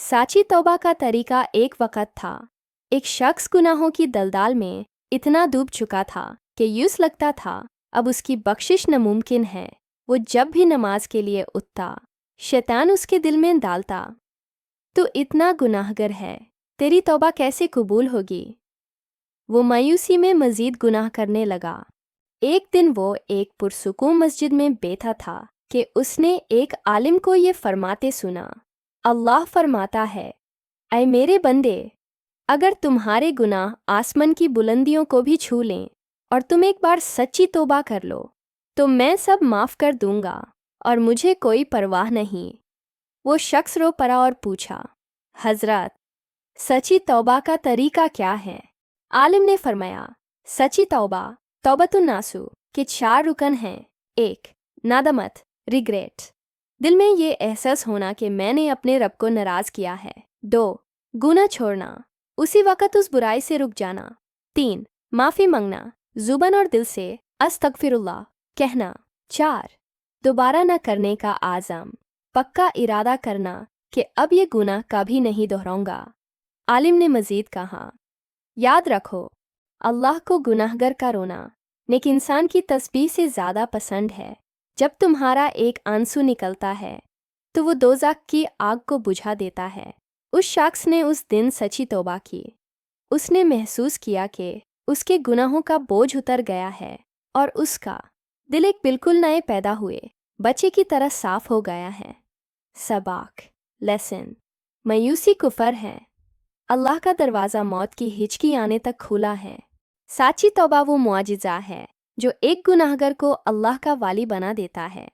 साची तौबा का तरीका। एक वक़्त था, एक शख्स गुनाहों की दलदल में इतना डूब चुका था कि यूँ लगता था अब उसकी बख्शिश नामुमकिन है। वो जब भी नमाज के लिए उठता, शैतान उसके दिल में डालता, तू इतना गुनाहगार है, तेरी तौबा कैसे कबूल होगी। वो मायूसी में मज़ीद गुनाह करने लगा। एक दिन वो एक पुरसुकून मस्जिद में बैठा था कि उसने एक आलिम को ये फरमाते सुना, अल्लाह फरमाता है, ऐ मेरे बंदे, अगर तुम्हारे गुनाह आसमान की बुलंदियों को भी छू लें और तुम एक बार सच्ची तौबा कर लो तो मैं सब माफ़ कर दूंगा और मुझे कोई परवाह नहीं। वो शख्स रो पड़ा और पूछा, हजरत, सच्ची तौबा का तरीका क्या है? आलिम ने फरमाया, सच्ची तौबा तौबतुन नासू के 4 रुकन हैं। 1. नादमत, रिग्रेट, दिल में ये एहसास होना कि मैंने अपने रब को नाराज़ किया है। 2. गुनाह छोड़ना, उसी वक़्त उस बुराई से रुक जाना। 3. माफ़ी मांगना, ज़ुबान और दिल से अस्तगफिरुल्लाह कहना। 4. दोबारा न करने का आज़म, पक्का इरादा करना कि अब ये गुनाह कभी नहीं दोहराऊंगा। आलिम ने मज़ीद कहा, याद रखो, अल्लाह को गुनाहगार का रोना नेक इंसान की तस्बीह से ज़्यादा पसंद है। जब तुम्हारा एक आंसू निकलता है तो वो दोज़ख की आग को बुझा देता है। उस शख्स ने उस दिन सच्ची तौबा की। उसने महसूस किया कि उसके गुनाहों का बोझ उतर गया है और उसका दिल एक बिल्कुल नए पैदा हुए बच्चे की तरह साफ हो गया है। सबक, लेसन, मायूसी कुफर है। अल्लाह का दरवाज़ा मौत की हिचकी आने तक खुला है। साची तौबा वो मुआजिज़ा है जो एक गुनाहगार को अल्लाह का वाली बना देता है।